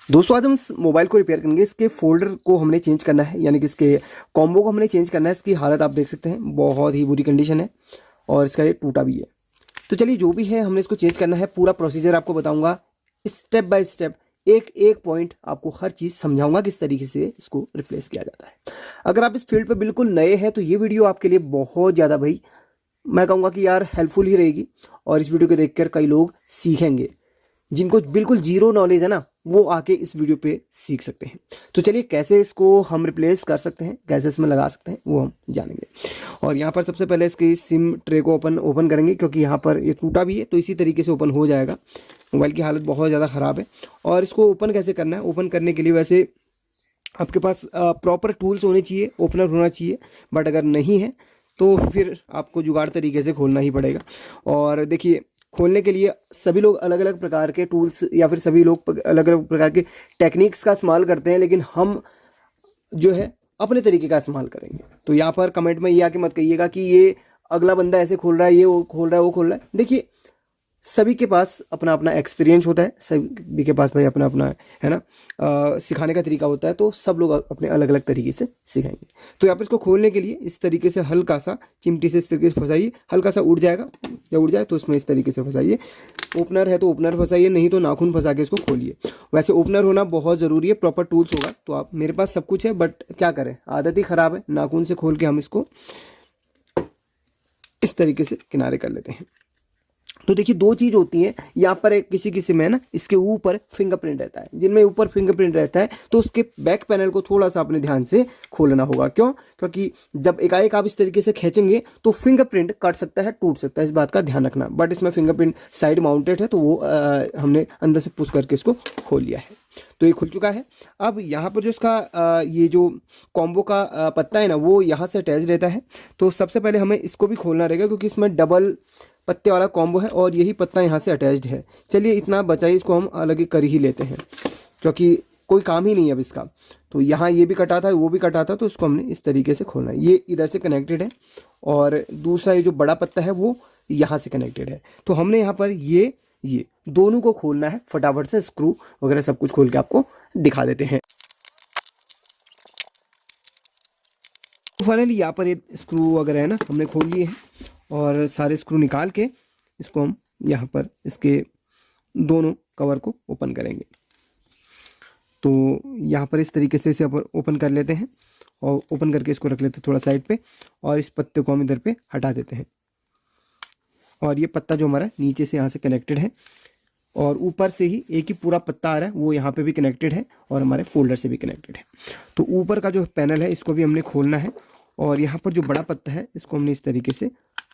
दोस्तों आज हम इस मोबाइल को रिपेयर करेंगे। इसके फोल्डर को हमने चेंज करना है, यानी कि इसके कॉम्बो को हमने चेंज करना है। इसकी हालत आप देख सकते हैं, बहुत ही बुरी कंडीशन है और इसका ये टूटा भी है। तो चलिए जो भी है हमने इसको चेंज करना है। पूरा प्रोसीजर आपको बताऊंगा स्टेप बाय स्टेप, एक एक पॉइंट आपको हर चीज़ समझाऊंगा किस तरीके से इसको रिप्लेस किया जाता है। अगर आप इस फील्ड पर बिल्कुल नए हैं तो ये वीडियो आपके लिए बहुत ज़्यादा भाई मैं कहूँगा कि यार हेल्पफुल ही रहेगी। और इस वीडियो को देखकर कई लोग सीखेंगे, जिनको बिल्कुल जीरो नॉलेज है ना, वो आके इस वीडियो पे सीख सकते हैं। तो चलिए कैसे इसको हम रिप्लेस कर सकते हैं, कैसे इसमें लगा सकते हैं, वो हम जानेंगे। और यहाँ पर सबसे पहले इसकी सिम ट्रे को ओपन करेंगे, क्योंकि यहाँ पर ये टूटा भी है तो इसी तरीके से ओपन हो जाएगा। मोबाइल की हालत बहुत ज़्यादा ख़राब है। और इसको ओपन कैसे करना है, ओपन करने के लिए वैसे आपके पास प्रॉपर टूल्स होने चाहिए, ओपनर होना चाहिए। बट अगर नहीं है तो फिर आपको जुगाड़ तरीके से खोलना ही पड़ेगा। और देखिए खोलने के लिए सभी लोग अलग अलग प्रकार के टूल्स या फिर सभी लोग अलग अलग प्रकार के टेक्निक्स का इस्तेमाल करते हैं, लेकिन हम जो है अपने तरीके का इस्तेमाल करेंगे। तो यहाँ पर कमेंट में ये आके मत कहिएगा कि ये अगला बंदा ऐसे खोल रहा है, ये वो खोल रहा है, वो खोल रहा है। देखिए सभी के पास अपना अपना एक्सपीरियंस होता है, सभी के पास भाई अपना अपना है ना सिखाने का तरीका होता है। तो सब लोग अपने अलग अलग तरीके से सिखाएंगे। तो यहाँ पर इसको खोलने के लिए इस तरीके से हल्का सा चिमटी से इस तरीके से फंसाइए, हल्का सा उड़ जाएगा। जब उड़ जाए तो इसमें इस तरीके से फंसाइए। ओपनर है तो ओपनर फंसाइए, नहीं तो नाखून फंसा के इसको खोलिए। वैसे ओपनर होना बहुत ज़रूरी है, प्रॉपर टूल्स होगा तो आप, मेरे पास सब कुछ है बट क्या करें, आदत ही ख़राब है। नाखून से खोल के हम इसको इस तरीके से किनारे कर लेते हैं। तो देखिए दो चीज़ होती हैं यहाँ पर, एक किसी किसी में ना इसके ऊपर फिंगरप्रिंट रहता है। जिनमें ऊपर फिंगरप्रिंट रहता है तो उसके बैक पैनल को थोड़ा सा अपने ध्यान से खोलना होगा। क्यों? क्योंकि जब एकाएक आप इस तरीके से खींचेंगे तो फिंगरप्रिंट कट सकता है, टूट सकता है, इस बात का ध्यान रखना। बट इसमें फिंगरप्रिंट साइड माउंटेड है तो वो हमने अंदर से पुश करके इसको खोल लिया है। तो ये खुल चुका है। अब यहाँ पर जो इसका ये जो कॉम्बो का पत्ता है ना, वो यहाँ से अटैच रहता है। तो सबसे पहले हमें इसको भी खोलना रहेगा, क्योंकि इसमें डबल पत्ते वाला कॉम्बो है और यही पत्ता यहाँ से अटैच्ड है। चलिए इतना बचाइए, इसको हम अलग ही कर ही लेते हैं, क्योंकि कोई काम ही नहीं है अब इसका। तो यहाँ ये भी कटा था, वो भी कटा था, तो इसको हमने इस तरीके से खोलना है। ये इधर से कनेक्टेड है और दूसरा ये जो बड़ा पत्ता है वो यहाँ से कनेक्टेड है। तो हमने यहाँ पर ये दोनों को खोलना है। फटाफट से स्क्रू वगैरह सब कुछ खोल के आपको दिखा देते हैं। फाइनली यहाँ पर ये स्क्रू वगैरह है ना, हमने खोल लिए हैं और सारे स्क्रू निकाल के इसको हम यहाँ पर इसके दोनों कवर को ओपन करेंगे। तो यहाँ पर इस तरीके से इसे ओपन कर लेते हैं और ओपन करके इसको रख लेते हैं थोड़ा साइड पे, और इस पत्ते को हम इधर पे हटा देते हैं। और ये पत्ता जो हमारा नीचे से यहाँ से कनेक्टेड है और ऊपर से ही एक ही पूरा पत्ता आ रहा है, वो यहाँ पे भी कनेक्टेड है और हमारे फोल्डर से भी कनेक्टेड है। तो ऊपर का जो पैनल है इसको भी हमने खोलना है और यहाँ पर जो बड़ा पत्ता है इसको हमने इस तरीके से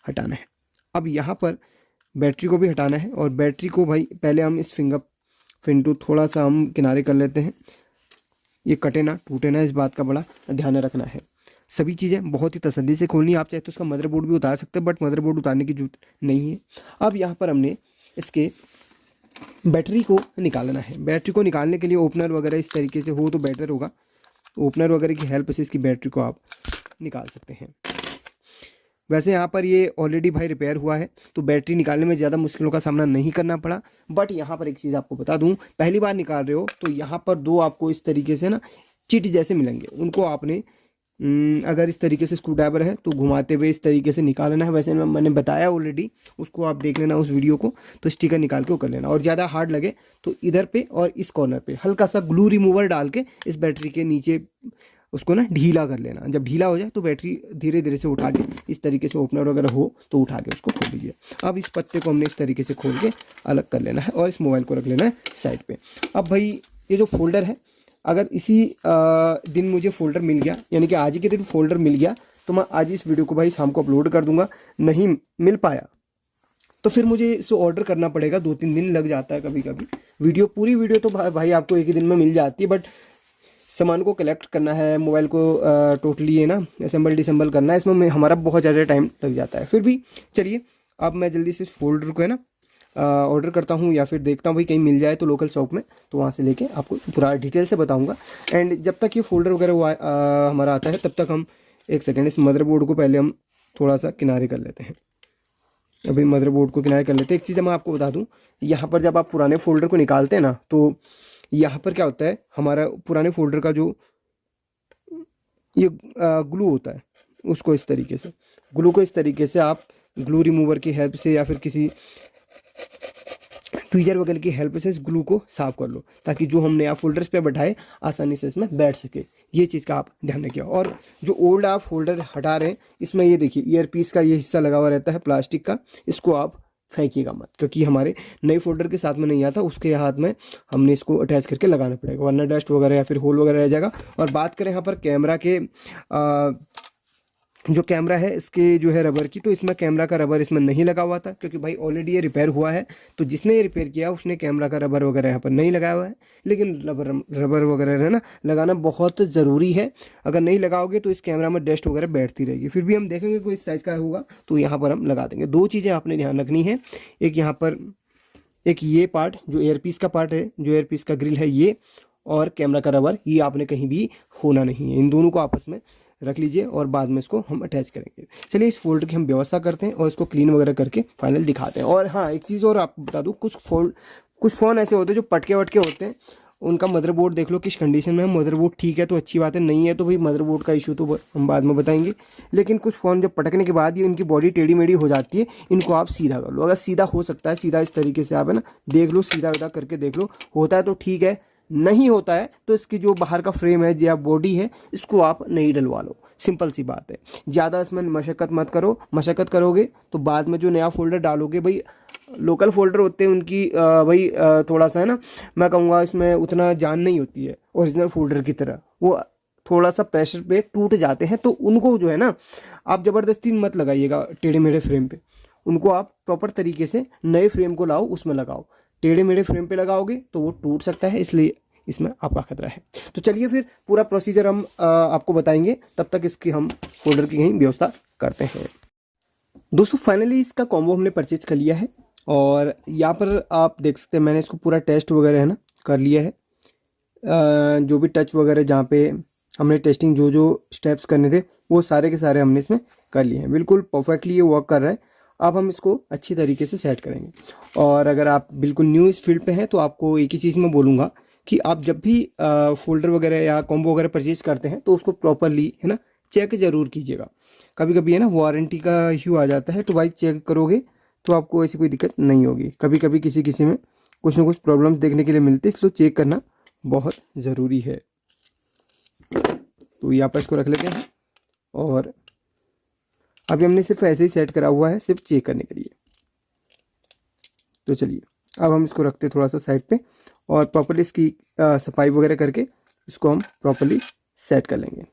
हटाना है। अब यहाँ पर बैटरी को भी हटाना है और बैटरी को भाई पहले हम इस फिंटू थोड़ा सा हम किनारे कर लेते हैं। ये कटे ना टूटे ना, इस बात का बड़ा ध्यान रखना है। सभी चीज़ें बहुत ही तसल्ली से खोलनी है। आप चाहे तो उसका मदरबोर्ड भी उतार सकते हैं, बट मदरबोर्ड उतारने की जरूरत नहीं है। अब यहाँ पर हमने इसके बैटरी को निकालना है। बैटरी को निकालने के लिए ओपनर वगैरह इस तरीके से हो तो बेटर होगा। तो ओपनर वगैरह की हेल्प से इसकी बैटरी को आप निकाल सकते हैं। वैसे यहाँ पर ये ऑलरेडी भाई रिपेयर हुआ है तो बैटरी निकालने में ज़्यादा मुश्किलों का सामना नहीं करना पड़ा। बट यहाँ पर एक चीज़ आपको बता दूँ, पहली बार निकाल रहे हो तो यहाँ पर दो आपको इस तरीके से ना चिट जैसे मिलेंगे, उनको आपने अगर इस तरीके से स्क्रू ड्राइवर है तो घुमाते हुए इस तरीके से निकालना है। वैसे मैंने बताया ऑलरेडी, उसको आप देख लेना उस वीडियो को, तो स्टिकर निकाल के वो कर लेना। और ज़्यादा हार्ड लगे तो इधर पे और इस कॉर्नर पे हल्का सा ग्लू रिमूवर डाल के इस बैटरी के नीचे उसको ना ढीला कर लेना। जब ढीला हो जाए तो बैटरी धीरे धीरे से उठा के इस तरीके से ओपनर वगैरह हो तो उठा के उसको खोल लीजिए। अब इस पत्ते को हमने इस तरीके से खोल के अलग कर लेना है और इस मोबाइल को रख लेना है साइड पे। अब भाई ये जो फोल्डर है, अगर इसी दिन मुझे फोल्डर मिल गया, यानी कि आज ही के दिन फोल्डर मिल गया, तो मैं आज इस वीडियो को भाई शाम को अपलोड कर दूंगा। नहीं मिल पाया तो फिर मुझे इसे ऑर्डर करना पड़ेगा, 2-3 दिन लग जाता है कभी कभी। पूरी वीडियो तो भाई आपको एक ही दिन में मिल जाती है, बट सामान को कलेक्ट करना है, मोबाइल को टोटली है ना असेंबल डिसेंबल करना है, इसमें हमारा बहुत ज़्यादा टाइम लग जाता है। फिर भी चलिए अब मैं जल्दी से इस फोल्डर को है ना ऑर्डर करता हूँ, या फिर देखता हूँ भाई कहीं मिल जाए तो लोकल शॉप में, तो वहाँ से लेके आपको पूरा डिटेल से बताऊँगा। एंड जब तक ये फोल्डर वगैरह वो हमारा आता है तब तक हम एक सेकेंड इस मदरबोर्ड को पहले हम थोड़ा सा किनारे कर लेते हैं। अभी मदरबोर्ड को किनारे कर लेते हैं। एक चीज़ मैं आपको बता दूँ, यहाँ पर जब आप पुराने फोल्डर को निकालते हैं ना, तो यहाँ पर क्या होता है, हमारा पुराने फोल्डर का जो ये ग्लू होता है, उसको इस तरीके से, ग्लू को इस तरीके से आप ग्लू रिमूवर की हेल्प से या फिर किसी ट्वीजर वगैरह की हेल्प से इस ग्लू को साफ कर लो, ताकि जो हम नया फोल्डर्स पे बैठाए आसानी से इसमें बैठ सके। ये चीज़ का आप ध्यान रखिए। और जो ओल्ड आप फोल्डर हटा रहे हैं, इसमें ये देखिए ईयर पीस का ये हिस्सा लगा हुआ रहता है प्लास्टिक का, इसको आप फेंकिएगा मत, क्योंकि हमारे नए फोल्डर के साथ में नहीं आता, उसके हाथ में हमने इसको अटैच करके लगाना पड़ेगा, वरना डस्ट वगैरह या फिर होल वगैरह रह जाएगा। और बात करें यहाँ पर कैमरा के जो कैमरा है इसके जो है रबर की, तो इसमें कैमरा का रबर इसमें नहीं लगा हुआ था, क्योंकि भाई ऑलरेडी ये रिपेयर हुआ है, तो जिसने ये रिपेयर किया उसने कैमरा का रबर वगैरह यहाँ पर नहीं लगाया हुआ है। लेकिन रबर वगैरह है ना लगाना बहुत ज़रूरी है। अगर नहीं लगाओगे तो इस कैमरा में डस्ट वगैरह बैठती रहेगी। फिर भी हम देखेंगे कोई इस साइज़ का होगा तो यहाँ पर हम लगा देंगे। दो चीज़ें आपने ध्यान रखनी है, एक यहाँ पर एक ये पार्ट जो एयरपीस का पार्ट है, जो एयरपीस का ग्रिल है ये, और कैमरा का रबर, ये आपने कहीं भी होना नहीं है। इन दोनों को आपस में रख लीजिए और बाद में इसको हम अटैच करेंगे। चलिए इस फोल्डर की हम व्यवस्था करते हैं और इसको क्लीन वगैरह करके फाइनल दिखाते हैं। और हाँ, एक चीज़ और आपको बता दूँ, कुछ फ़ोन ऐसे होते हैं जो पटके वटके होते हैं, उनका मदरबोर्ड देख लो किस कंडीशन में है। मदरबोर्ड ठीक है तो अच्छी बात है, नहीं है तो भाई मदरबोर्ड का इशू तो हम बाद में बताएंगे। लेकिन कुछ फ़ोन जब पटकने के बाद ही उनकी बॉडी टेढ़ी मेढ़ी हो जाती है, इनको आप सीधा कर लो। अगर सीधा हो सकता है, सीधा इस तरीके से आप है ना देख लो, सीधा विधा करके देख लो, होता है तो ठीक है, नहीं होता है तो इसकी जो बाहर का फ्रेम है या बॉडी है इसको आप नहीं डलवा लो। सिंपल सी बात है, ज़्यादा इसमें मशक्क़त मत करो। मशक्क़त करोगे तो बाद में जो नया फोल्डर डालोगे, भाई लोकल फोल्डर होते हैं उनकी भाई थोड़ा सा है ना, मैं कहूँगा इसमें उतना जान नहीं होती है ओरिजिनल फोल्डर की तरह, वो थोड़ा सा प्रेशर पे टूट जाते हैं। तो उनको जो है ना आप ज़बरदस्ती मत लगाइएगा टेढ़े मेढ़े फ्रेम पे, उनको आप प्रॉपर तरीके से नए फ्रेम को लाओ, उसमें लगाओ। टेढ़े मेढ़े फ्रेम पे लगाओगे तो वो टूट सकता है, इसलिए इसमें आपका खतरा है। तो चलिए फिर पूरा प्रोसीजर हम आपको बताएंगे, तब तक इसकी हम फोल्डर की कहीं व्यवस्था करते हैं। दोस्तों फाइनली इसका कॉम्बो हमने परचेज कर लिया है और यहाँ पर आप देख सकते हैं मैंने इसको पूरा टेस्ट वगैरह है ना कर लिया है। जो भी टच वगैरह जहाँ पे हमने टेस्टिंग जो जो स्टेप्स करने थे वो सारे के सारे हमने इसमें कर लिए हैं। बिल्कुल परफेक्टली ये वर्क कर रहा है। अब हम इसको अच्छी तरीके से सेट करेंगे। और अगर आप बिल्कुल न्यू इस फील्ड पे हैं तो आपको एक ही चीज़ मैं बोलूँगा कि आप जब भी फोल्डर वगैरह या कॉम्बो वगैरह परचेज करते हैं तो उसको प्रॉपरली है ना चेक ज़रूर कीजिएगा। कभी कभी है ना वारंटी का इशू आ जाता है, तो भाई चेक करोगे तो आपको ऐसी कोई दिक्कत नहीं होगी। कभी कभी किसी किसी में कुछ ना कुछ प्रॉब्लम्स देखने के लिए मिलते हैं, इसलिए चेक करना बहुत ज़रूरी है। तो यहाँ पर इसको रख लेते हैं और अभी हमने सिर्फ ऐसे ही सेट करा हुआ है, सिर्फ चेक करने के लिए। तो चलिए अब हम इसको रखते हैं थोड़ा सा साइड पे और प्रॉपर्ली इसकी सफाई वगैरह करके इसको हम प्रॉपर्ली सेट कर लेंगे।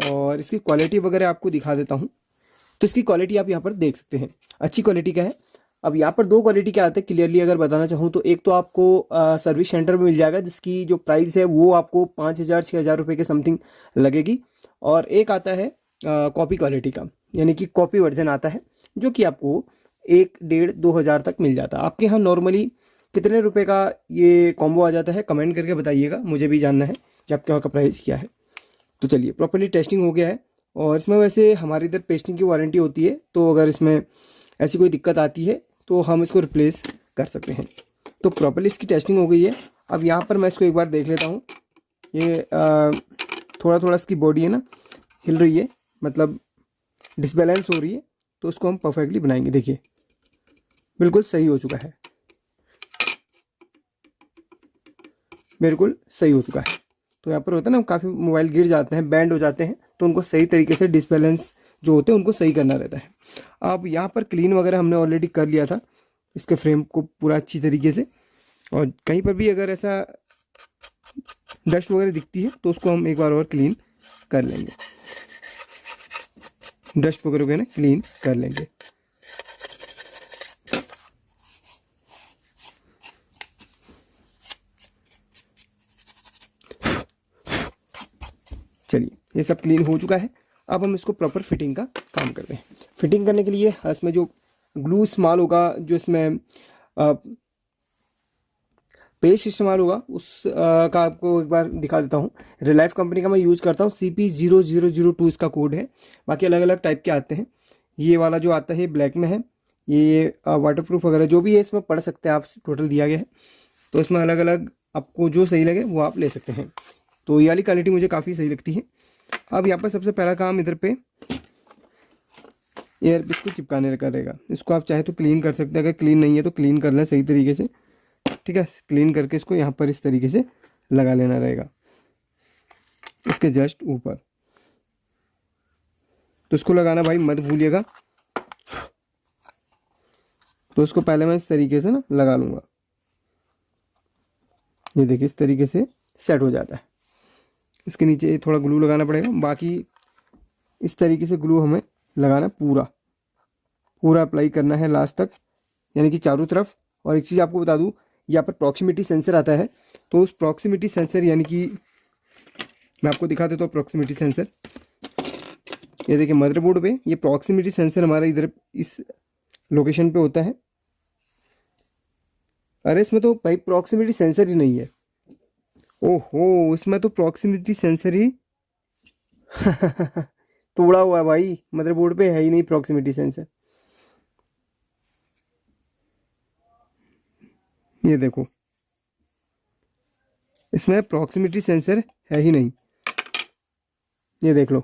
और इसकी क्वालिटी वगैरह आपको दिखा देता हूँ। तो इसकी क्वालिटी आप यहाँ पर देख सकते हैं, अच्छी क्वालिटी का है। अब यहाँ पर दो क्वालिटी के आते हैं क्लियरली अगर बताना चाहूँ तो, एक तो आपको सर्विस सेंटर में मिल जाएगा जिसकी जो प्राइस है वो आपको 5,000-6,000 रुपये के समथिंग लगेगी। और एक आता है कॉपी क्वालिटी का, यानी कि कॉपी वर्जन आता है जो कि आपको 1,500-2 हज़ार तक मिल जाता है। आपके यहाँ नॉर्मली कितने रुपए का ये कॉम्बो आ जाता है कमेंट करके बताइएगा, मुझे भी जानना है कि आपके वहाँ का प्राइस क्या है। तो चलिए प्रॉपर्ली टेस्टिंग हो गया है और इसमें वैसे हमारी इधर पेस्टिंग की वारंटी होती है, तो अगर इसमें ऐसी कोई दिक्कत आती है तो हम इसको रिप्लेस कर सकते हैं। तो प्रॉपर्ली इसकी टेस्टिंग हो गई है। अब यहाँ पर मैं इसको एक बार देख लेता हूँ। ये थोड़ा थोड़ा इसकी बॉडी है ना हिल रही है, मतलब डिसबैलेंस हो रही है, तो उसको हम परफेक्टली बनाएंगे। देखिए बिल्कुल सही हो चुका है, बिल्कुल सही हो चुका है। तो यहाँ पर होता है ना काफ़ी मोबाइल गिर जाते हैं, बैंड हो जाते हैं, तो उनको सही तरीके से डिसबैलेंस जो होते हैं उनको सही करना रहता है। अब यहाँ पर क्लीन वगैरह हमने ऑलरेडी कर लिया था इसके फ्रेम को पूरा अच्छी तरीके से। और कहीं पर भी अगर ऐसा डस्ट वगैरह दिखती है तो उसको हम एक बार और क्लीन कर लेंगे, डस्ट वगैरह को ना क्लीन कर लेंगे। चलिए ये सब क्लीन हो चुका है। अब हम इसको प्रॉपर फिटिंग का काम करते हैं। फिटिंग करने के लिए इसमें जो ग्लू इस्तेमाल होगा, जो इसमें पेस्ट इस्तेमाल होगा उस का आपको एक बार दिखा देता हूँ। रिलाइफ कंपनी का मैं यूज़ करता हूँ, CP0002 इसका कोड है। बाकी अलग अलग टाइप के आते हैं। ये वाला जो आता है ब्लैक में है, ये वाटरप्रूफ वगैरह जो भी है इसमें पढ़ सकते हैं आप, टोटल दिया गया है। तो इसमें अलग अलग आपको जो सही लगे वो आप ले सकते हैं। तो ये वाली क्वालिटी मुझे काफ़ी सही लगती है। अब यहाँ पर सबसे पहला काम इधर पे एयरपीस को चिपकाने का रहेगा। इसको आप चाहे तो क्लीन कर सकते हैं, अगर क्लीन नहीं है तो क्लीन कर लें सही तरीके से, ठीक है। क्लीन करके इसको यहाँ पर इस तरीके से लगा लेना रहेगा, इसके जस्ट ऊपर। तो इसको लगाना भाई मत भूलिएगा। तो इसको पहले मैं इस तरीके से ना लगा लूँगा, ये देखिए इस तरीके से सेट हो जाता है। इसके नीचे थोड़ा ग्लू लगाना पड़ेगा, बाकी इस तरीके से ग्लू हमें लगाना पूरा पूरा अप्लाई करना है लास्ट तक, यानी कि चारों तरफ। और एक चीज़ आपको बता दूँ, यहाँ पर प्रॉक्सिमिटी सेंसर आता है, तो उस प्रॉक्सिमिटी सेंसर यानी कि मैं आपको दिखा देता हूँ प्रॉक्सिमिटी सेंसर। ये देखिए मदरबोर्ड पे ये प्रॉक्सिमिटी सेंसर हमारा इधर इस लोकेशन पे होता है। अरे इसमें तो भाई प्रॉक्सिमिटी सेंसर ही नहीं है, ओहो इसमें तो प्रॉक्सिमिटी सेंसर ही तोड़ा हुआ है भाई, मदरबोर्ड पे है ही नहीं प्रॉक्सिमिटी सेंसर। ये देखो इसमें प्रॉक्सिमिटी सेंसर है ही नहीं, ये देख लो।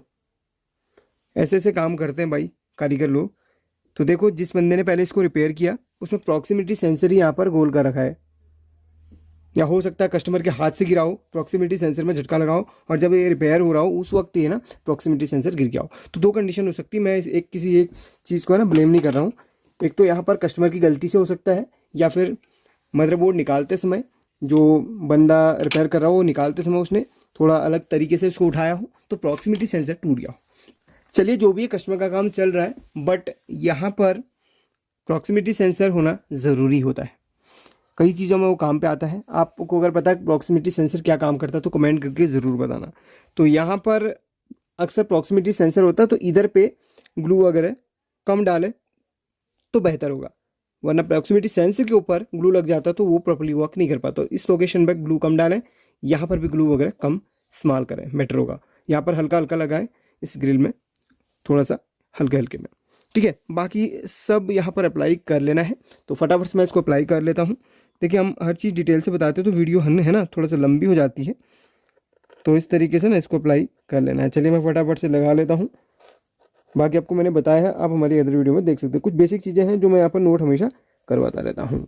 ऐसे ऐसे काम करते हैं भाई कारीगर लोग। तो देखो जिस बंदे ने पहले इसको रिपेयर किया उसमें प्रॉक्सिमिटी सेंसर ही यहाँ पर गोल कर रखा है, या हो सकता है कस्टमर के हाथ से गिरा हो, प्रॉक्सिमिटी सेंसर में झटका लगाओ और जब ये रिपेयर हो रहा हो उस वक्त ये ना प्रॉक्सिमिटी सेंसर गिर गया हो। तो दो कंडीशन हो सकती है, मैं किसी एक चीज़ को ना ब्लेम नहीं कर रहा हूँ। एक तो यहाँ पर कस्टमर की गलती से हो सकता है, या फिर मदरबोर्ड निकालते समय जो बंदा रिपेयर कर रहा हो वो निकालते समय उसने थोड़ा अलग तरीके से उसको उठाया हो, तो प्रॉक्सिमिटी सेंसर टूट गया हो। चलिए जो भी है कस्टमर का काम चल रहा है, बट यहाँ पर प्रॉक्सिमिटी सेंसर होना ज़रूरी होता है। कई चीज़ों में वो काम पे आता है। आपको अगर पता है प्रॉक्सिमिटी सेंसर क्या काम करता है तो कमेंट करके ज़रूर बताना। तो यहाँ पर अक्सर प्रॉक्सिमिटी सेंसर होता है, तो इधर पे ग्लू वगैरह कम डाले तो बेहतर होगा, वरना प्रॉक्सिमिटी सेंसर के ऊपर ग्लू लग जाता तो वो प्रॉपर्ली वर्क नहीं कर पाता। इस लोकेशन पर ग्लू कम डालें, यहाँ पर भी ग्लू वगैरह कम इस्तेमाल करें, बेटर होगा। यहाँ पर हल्का हल्का लगाएं, इस ग्रिल में थोड़ा सा हल्के हल्के में, ठीक है। बाकी सब यहाँ पर अप्लाई कर लेना है। तो फटाफट से मैं इसको अप्लाई कर लेता हूँ। देखिए हम हर चीज़ डिटेल से बताते हैं तो वीडियो है ना थोड़ा सा लंबी हो जाती है, तो इस तरीके से ना इसको अप्लाई कर लेना है। चलिए मैं फटाफट से लगा लेता हूँ। बाकी आपको मैंने बताया है, आप हमारी अदर वीडियो में देख सकते हैं। कुछ बेसिक चीज़ें हैं जो मैं यहाँ पर नोट हमेशा करवाता रहता हूँ।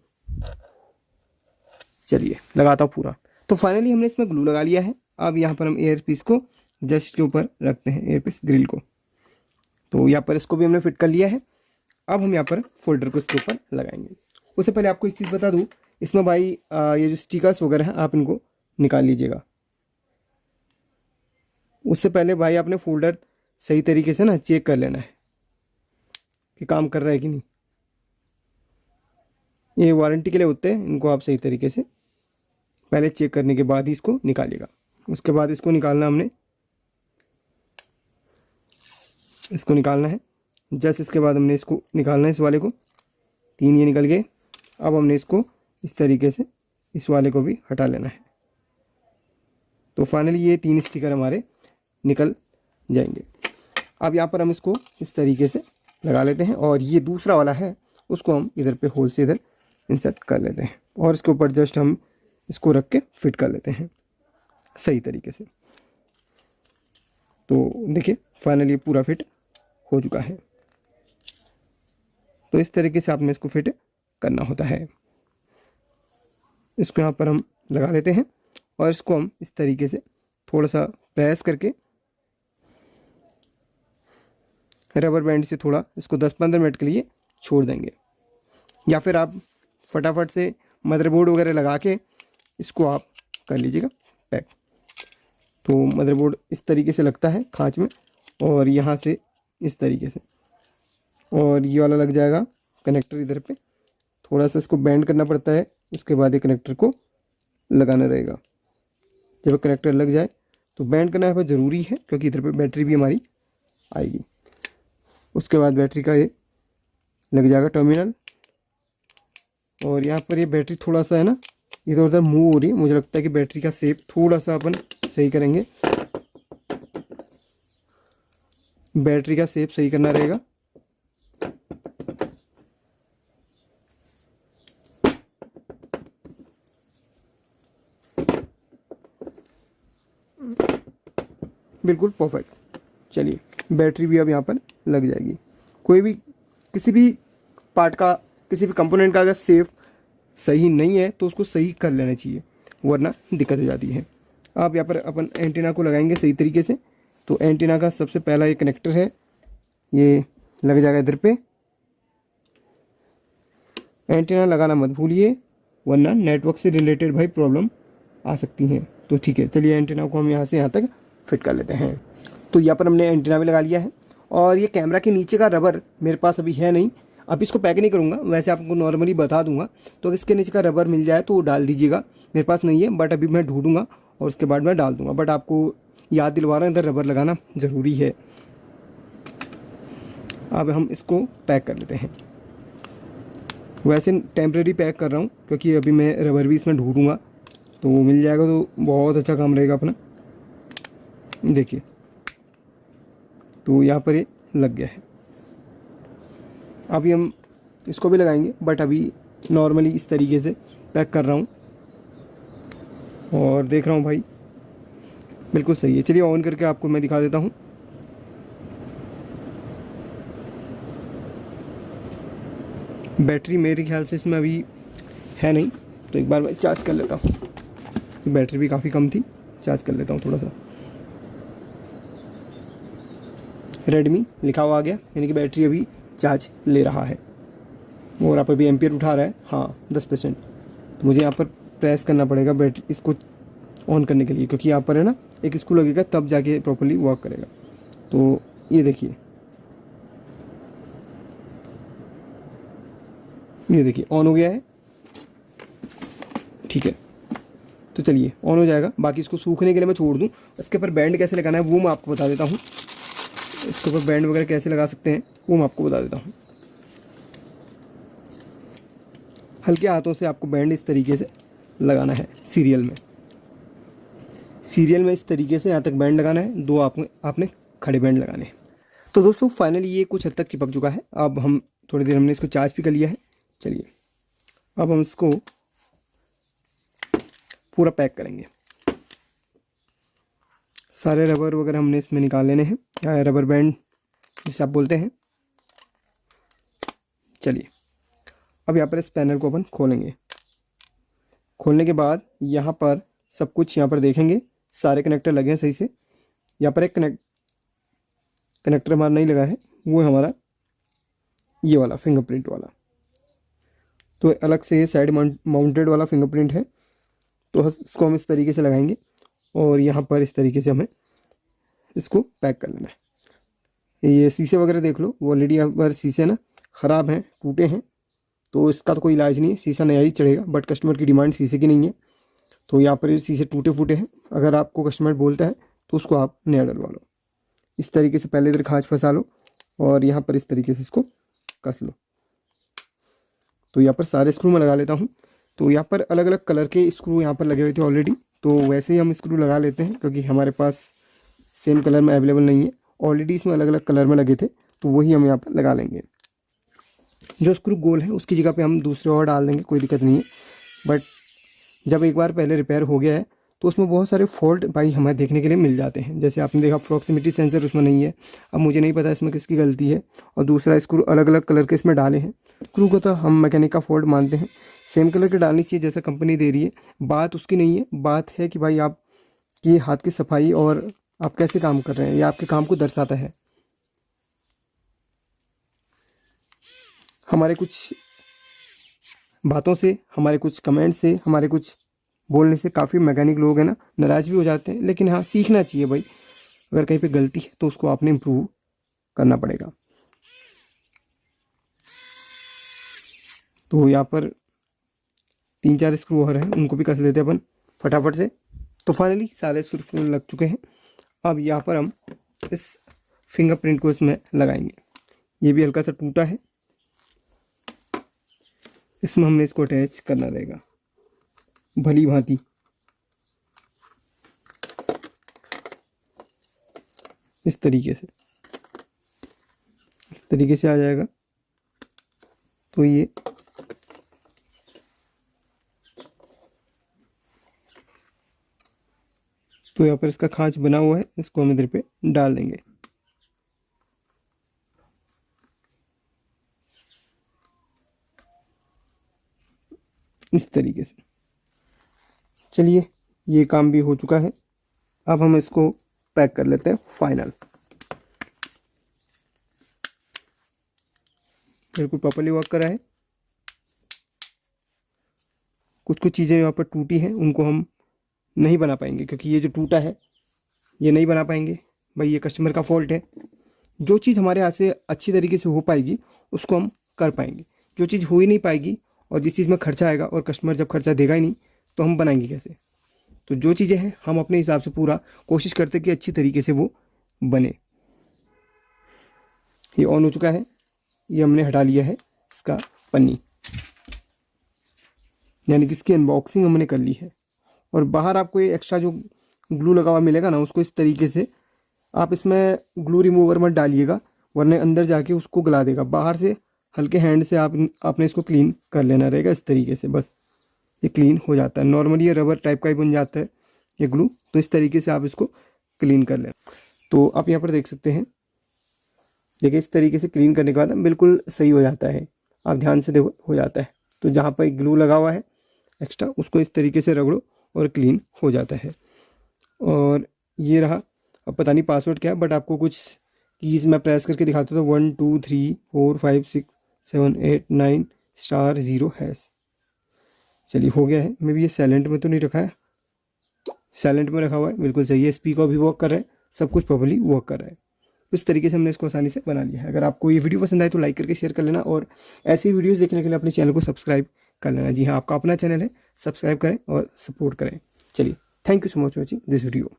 चलिए लगाता हूँ पूरा। तो फाइनली हमने इसमें ग्लू लगा लिया है। अब यहाँ पर हम एयर पीस को जस्ट के ऊपर रखते हैं, एयर पीस ग्रिल को। तो यहाँ पर इसको भी हमने फिट कर लिया है। अब हम यहाँ पर फोल्डर को इसके ऊपर लगाएंगे। उससे पहले आपको एक चीज़ बता दूँ, इसमें भाई ये जो स्टिकर्स वगैरह हैं आप इनको निकाल लीजिएगा। उससे पहले भाई आपने फोल्डर सही तरीके से ना चेक कर लेना है कि काम कर रहा है कि नहीं। ये वारंटी के लिए होते हैं, इनको आप सही तरीके से पहले चेक करने के बाद ही इसको निकालिएगा। उसके बाद इसको निकालना, हमने इसको निकालना है जस्ट। इसके बाद हमने इसको निकालना है, इस वाले को। 3 ये निकल गए। अब हमने इसको इस तरीके से इस वाले को भी हटा लेना है। तो फाइनली ये 3 स्टिकर हमारे निकल जाएंगे। अब यहाँ पर हम इसको इस तरीके से लगा लेते हैं, और ये दूसरा वाला है उसको हम इधर पे होल से इधर इंसर्ट कर लेते हैं, और इसके ऊपर जस्ट हम इसको रख के फिट कर लेते हैं सही तरीके से। तो देखिए फाइनली पूरा फिट हो चुका है। तो इस तरीके से आपने इसको फिट करना होता है। इसको यहाँ पर हम लगा देते हैं, और इसको हम इस तरीके से थोड़ा सा प्रेस करके रबर बैंड से थोड़ा इसको 10-15 मिनट के लिए छोड़ देंगे, या फिर आप फटाफट से मदरबोर्ड वगैरह लगा के इसको आप कर लीजिएगा पैक। तो मदरबोर्ड इस तरीके से लगता है खांच में, और यहाँ से इस तरीके से, और ये वाला लग जाएगा कनेक्टर इधर पे। थोड़ा सा इसको बैंड करना पड़ता है, उसके बाद ये कनेक्टर को लगाना रहेगा। जब कनेक्टर लग जाए तो बैंड करना यहाँ पर ज़रूरी है, क्योंकि इधर पे बैटरी भी हमारी आएगी। उसके बाद बैटरी का ये लग जाएगा टर्मिनल, और यहाँ पर ये बैटरी थोड़ा सा है ना इधर उधर मूव हो रही है। मुझे लगता है कि बैटरी का शेप थोड़ा सा अपन सही करेंगे, बैटरी का शेप सही करना रहेगा। बिल्कुल परफेक्ट। चलिए, बैटरी भी अब यहाँ पर लग जाएगी। कोई भी किसी भी पार्ट का, किसी भी कंपोनेंट का अगर सेफ सही नहीं है तो उसको सही कर लेना चाहिए, वरना दिक्कत हो जाती है। अब यहाँ पर अपन एंटीना को लगाएंगे सही तरीके से। तो एंटीना का सबसे पहला ये कनेक्टर है, ये लग जाएगा इधर पे। एंटीना लगाना मत भूलिए, वरना नेटवर्क से रिलेटेड भाई प्रॉब्लम आ सकती हैं। तो ठीक है, चलिए एंटीना को हम यहाँ से यहाँ तक फिट कर लेते हैं। तो यहाँ पर हमने एंटीना भी लगा लिया है। और ये कैमरा के नीचे का रबर मेरे पास अभी है नहीं, अब इसको पैक नहीं करूँगा, वैसे आपको नॉर्मली बता दूंगा। तो अगर इसके नीचे का रबर मिल जाए तो वो डाल दीजिएगा, मेरे पास नहीं है, बट अभी मैं ढूंढूंगा और उसके बाद मैं डाल दूंगा। बट आपको याद दिलवा रहा हूँ, इधर रबर लगाना ज़रूरी है। अब हम इसको पैक कर लेते हैं। वैसे टेम्प्रेरी पैक कर रहा हूँ क्योंकि अभी मैं रबर भी इसमें ढूंढूंगा, तो वो मिल जाएगा तो बहुत अच्छा काम रहेगा अपना। देखिए, तो यहाँ पर ये लग गया है। अभी हम इसको भी लगाएंगे, बट अभी नॉर्मली इस तरीके से पैक कर रहा हूँ और देख रहा हूँ भाई बिल्कुल सही है। चलिए ऑन करके आपको मैं दिखा देता हूँ। बैटरी मेरे ख्याल से इसमें अभी है नहीं, तो एक बार मैं चार्ज कर लेता हूँ। बैटरी भी काफ़ी कम थी, चार्ज कर लेता हूँ थोड़ा सा। रेडमी लिखा हुआ आ गया, यानी कि बैटरी अभी चार्ज ले रहा है और यहाँ पर भी एम्पियर उठा रहा है, हाँ 10%। तो मुझे यहाँ पर प्रेस करना पड़ेगा बैटरी इसको ऑन करने के लिए, क्योंकि यहाँ पर है ना एक स्क्रू लगेगा तब जाके प्रॉपर्ली वर्क करेगा। तो ये देखिए, ये देखिए ऑन हो गया है। ठीक है, तो चलिए ऑन हो जाएगा। बाकी इसको सूखने के लिए मैं छोड़ दूँ। इसके ऊपर बैंड कैसे लगाना है वो मैं आपको बता देता हूँ। इसके ऊपर बैंड वगैरह कैसे लगा सकते हैं वो मैं आपको बता देता हूँ। हल्के हाथों से आपको बैंड इस तरीके से लगाना है सीरियल में। सीरियल में इस तरीके से यहाँ तक बैंड लगाना है, दो आपने खड़े बैंड लगाने हैं। तो दोस्तों फाइनली ये कुछ हद तक चिपक चुका है। अब हम थोड़ी देर हमने इसको चार्ज भी कर लिया है। चलिए अब हम इसको पूरा पैक करेंगे। सारे रबर वगैरह हमने इसमें निकाल लेने हैं, या रबर बैंड जिसे आप बोलते हैं। चलिए अब यहाँ पर इस पैनल को अपन खोलेंगे। खोलने के बाद यहाँ पर सब कुछ यहाँ पर देखेंगे, सारे कनेक्टर लगे हैं सही से। यहाँ पर एक कनेक्टर हमारा नहीं लगा है, वो है हमारा ये वाला फिंगरप्रिंट वाला। तो अलग से ये साइड माउंटेड वाला फिंगरप्रिंट है, तो इसको हम इस तरीके से लगाएंगे और यहाँ पर इस तरीके से हमें इसको पैक कर लेना है। ये शीशे वगैरह देख लो, वो ऑलरेडी यहाँ पर शीशे ना ख़राब हैं, टूटे हैं, तो इसका तो कोई इलाज नहीं है, शीशा नया ही चढ़ेगा। बट कस्टमर की डिमांड शीशे की नहीं है, तो यहाँ पर ये शीशे टूटे फूटे हैं। अगर आपको कस्टमर बोलता है तो उसको आप नया डलवा लो। इस तरीके से पहले इधर खाँच फंसा लो और यहाँ पर इस तरीके से इसको कस लो। तो यहाँ पर सारे स्क्रू मैं लगा लेता हूँ। तो यहाँ पर अलग अलग कलर के स्क्रू यहाँ पर लगे हुए थे ऑलरेडी, तो वैसे ही हम स्क्रू लगा लेते हैं क्योंकि हमारे पास सेम कलर में अवेलेबल नहीं है। ऑलरेडी इसमें अलग अलग कलर में लगे थे, तो वही हम यहाँ पर लगा लेंगे। जो स्क्रू गोल है उसकी जगह पे हम दूसरे और डाल देंगे, कोई दिक्कत नहीं है। बट जब एक बार पहले रिपेयर हो गया है तो उसमें बहुत सारे फॉल्ट भाई हमें देखने के लिए मिल जाते हैं। जैसे आपने देखा प्रॉक्सिमिटी सेंसर उसमें नहीं है। अब मुझे नहीं पता इसमें किसकी गलती है। और दूसरा स्क्रू अलग अलग कलर के इसमें डाले हैं। स्क्रू को तो हम मैकेनिक का फॉल्ट मानते हैं, सेम कलर के डालनी चाहिए जैसा कंपनी दे रही है। बात उसकी नहीं है, बात है कि भाई आपकी हाथ की सफाई और आप कैसे काम कर रहे हैं, ये आपके काम को दर्शाता है। हमारे कुछ बातों से, हमारे कुछ कमेंट से, हमारे कुछ बोलने से काफ़ी मैकेनिक लोग हैं ना नाराज़ भी हो जाते हैं। लेकिन हाँ, सीखना चाहिए भाई, अगर कहीं पे गलती है तो उसको आपने इम्प्रूव करना पड़ेगा। तो यहाँ पर 3-4 स्क्रू और हैं, उनको भी कस लेते हैं अपन फटाफट से। तो फाइनली सारे स्क्रू लग चुके हैं। अब यहाँ पर हम इस फिंगरप्रिंट को इसमें लगाएंगे। ये भी हल्का सा टूटा है, इसमें हमने इसको अटैच करना रहेगा भली भांति। इस तरीके से आ जाएगा। तो ये तो यहाँ पर इसका खांच बना हुआ है, इसको हम इधर पे डाल देंगे। इस तरीके से। चलिए, ये काम भी हो चुका है। अब हम इसको पैक कर लेते हैं फाइनल। बिल्कुल प्रॉपर्ली वर्क कर रहा है। कुछ कुछ चीज़ें यहाँ पर टूटी हैं, उनको हम नहीं बना पाएंगे, क्योंकि ये जो टूटा है ये नहीं बना पाएंगे भाई, ये कस्टमर का फॉल्ट है। जो चीज़ हमारे हाथ से अच्छी तरीके से हो पाएगी उसको हम कर पाएंगे। जो चीज़ हो ही नहीं पाएगी और जिस चीज़ में खर्चा आएगा और कस्टमर जब खर्चा देगा ही नहीं तो हम बनाएंगे कैसे। तो जो चीज़ें हैं हम अपने हिसाब से पूरा कोशिश करते कि अच्छी तरीके से वो बने। ये ऑन हो चुका है, ये हमने हटा लिया है इसका पन्नी, यानी कि इसकी अनबॉक्सिंग हमने कर ली है। और बाहर आपको ये एक्स्ट्रा जो ग्लू लगा हुआ मिलेगा ना, उसको इस तरीके से आप इसमें ग्लू रिमूवर मत डालिएगा, वरना अंदर जाके उसको गला देगा। बाहर से हल्के हैंड से आपने इसको क्लीन कर लेना रहेगा इस तरीके से, बस ये क्लीन हो जाता है। नॉर्मली ये रबर टाइप का ही बन जाता है ये ग्लू, तो इस तरीके से आप इसको क्लीन कर लेना। तो आप यहाँ पर देख सकते हैं, देखिए इस तरीके से क्लीन करने के बाद बिल्कुल सही हो जाता है। आप ध्यान से देखो, हो जाता है। तो जहाँ पर ग्लू लगा हुआ है एक्स्ट्रा, उसको इस तरीके से रगड़ो और क्लीन हो जाता है। और ये रहा, अब पता नहीं पासवर्ड क्या है, बट आपको कुछ कीज़ मैं प्रेस करके दिखाता हूँ। 1 2 3 4 5 6 7 8 9 *0#। चलिए हो गया है। मे भी ये साइलेंट में तो नहीं रखा है, साइलेंट में रखा हुआ है, बिल्कुल सही है। स्पीकर भी वर्क कर रहा है, सब कुछ प्रॉपर्ली वर्क कर रहा है। इस तरीके से हमने इसको आसानी से बना लिया है। अगर आपको ये वीडियो पसंद आए तो लाइक करके शेयर कर लेना, और ऐसी वीडियोस देखने के लिए अपने चैनल को सब्सक्राइब कर लेना। जी हाँ, आपका अपना चैनल है, सब्सक्राइब करें और सपोर्ट करें। चलिए, thank you so much for watching this video.